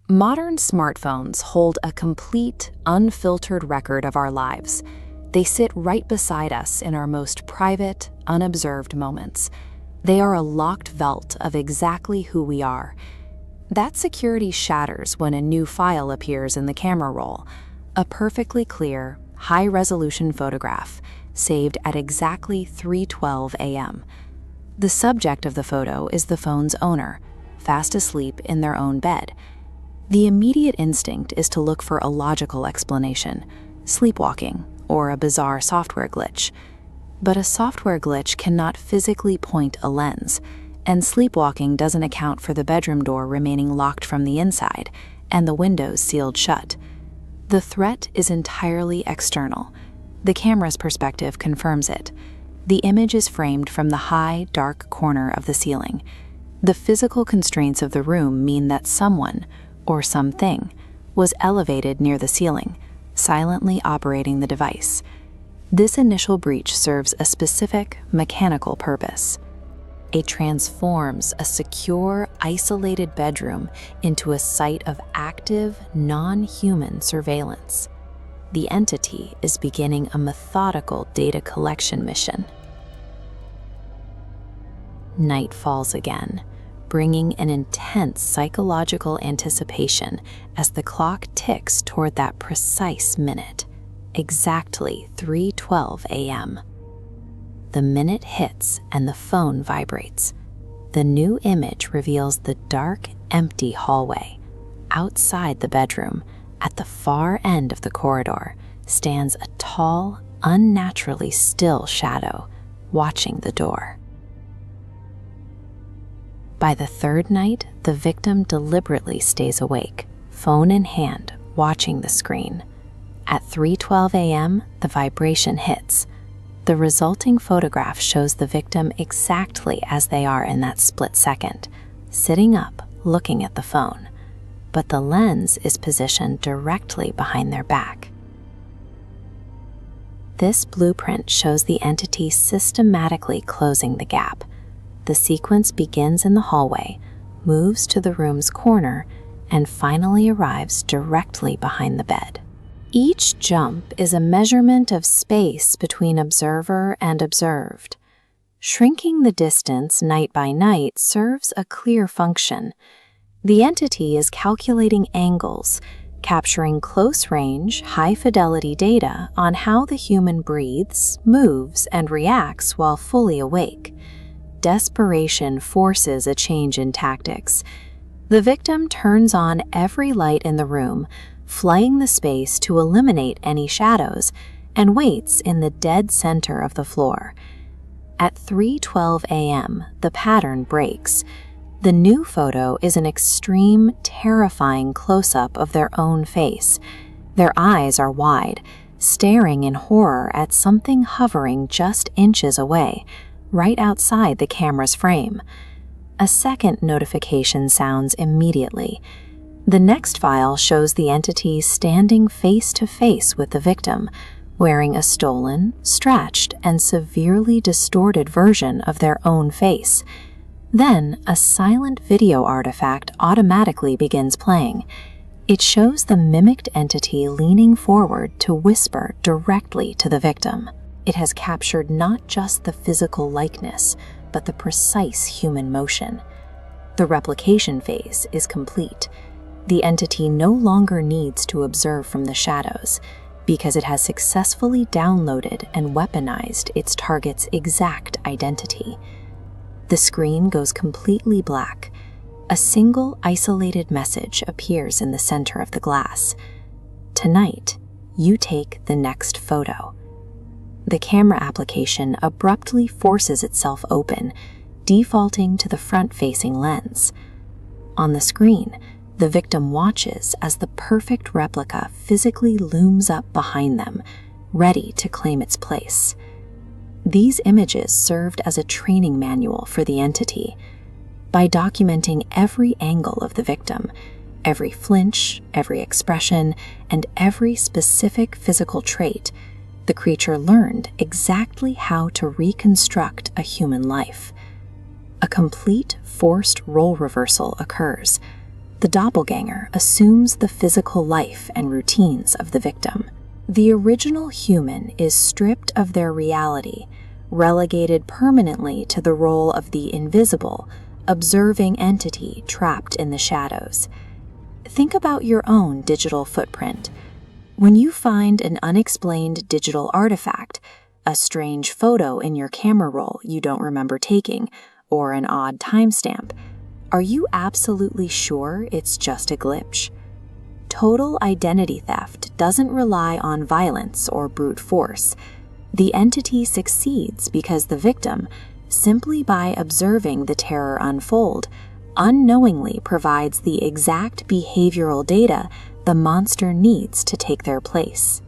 Modern smartphones hold a complete, unfiltered record of our lives. They sit right beside us in our most private, unobserved moments. They are a locked vault of exactly who we are. That security shatters when a new file appears in the camera roll, a perfectly clear, high-resolution photograph saved at exactly 3:12 a.m. The subject of the photo is the phone's owner, fast asleep in their own bed. The immediate instinct is to look for a logical explanation, sleepwalking, or a bizarre software glitch. But a software glitch cannot physically point a lens, and sleepwalking doesn't account for the bedroom door remaining locked from the inside and the windows sealed shut. The threat is entirely external. The camera's perspective confirms it. The image is framed from the high, dark corner of the ceiling. The physical constraints of the room mean that someone, or something, was elevated near the ceiling, silently operating the device. This initial breach serves a specific mechanical purpose. It transforms a secure, isolated bedroom into a site of active, non-human surveillance. The entity is beginning a methodical data collection mission. Night falls again, bringing an intense psychological anticipation as the clock ticks toward that precise minute, exactly 3:12 a.m. The minute hits and the phone vibrates. The new image reveals the dark, empty hallway. Outside the bedroom, at the far end of the corridor, stands a tall, unnaturally still shadow, watching the door. By the third night, the victim deliberately stays awake, phone in hand, watching the screen. At 3:12 a.m., the vibration hits. The resulting photograph shows the victim exactly as they are in that split second, sitting up, looking at the phone. But the lens is positioned directly behind their back. This blueprint shows the entity systematically closing the gap. The sequence begins in the hallway, moves to the room's corner, and finally arrives directly behind the bed. Each jump is a measurement of space between observer and observed. Shrinking the distance night by night serves a clear function. The entity is calculating angles, capturing close-range, high-fidelity data on how the human breathes, moves, and reacts while fully awake. Desperation forces a change in tactics. The victim turns on every light in the room, flooding the space to eliminate any shadows, and waits in the dead center of the floor. At 3:12 a.m., the pattern breaks. The new photo is an extreme, terrifying close-up of their own face. Their eyes are wide, staring in horror at something hovering just inches away, right outside the camera's frame. A second notification sounds immediately. The next file shows the entity standing face-to-face with the victim, wearing a stolen, scratched, and severely distorted version of their own face. Then, a silent video artifact automatically begins playing. It shows the mimicked entity leaning forward to whisper directly to the victim. It has captured not just the physical likeness, but the precise human motion. The replication phase is complete. The entity no longer needs to observe from the shadows, because it has successfully downloaded and weaponized its target's exact identity. The screen goes completely black. A single isolated message appears in the center of the glass. Tonight, you take the next photo. The camera application abruptly forces itself open, defaulting to the front-facing lens. On the screen, the victim watches as the perfect replica physically looms up behind them, ready to claim its place. These images served as a training manual for the entity. By documenting every angle of the victim, every flinch, every expression, and every specific physical trait, the creature learned exactly how to reconstruct a human life. A complete forced role reversal occurs. The doppelganger assumes the physical life and routines of the victim. The original human is stripped of their reality, relegated permanently to the role of the invisible, observing entity trapped in the shadows. Think about your own digital footprint. When you find an unexplained digital artifact, a strange photo in your camera roll you don't remember taking, or an odd timestamp, are you absolutely sure it's just a glitch? Total identity theft doesn't rely on violence or brute force. The entity succeeds because the victim, simply by observing the terror unfold, unknowingly provides the exact behavioral data the monster needs to take their place.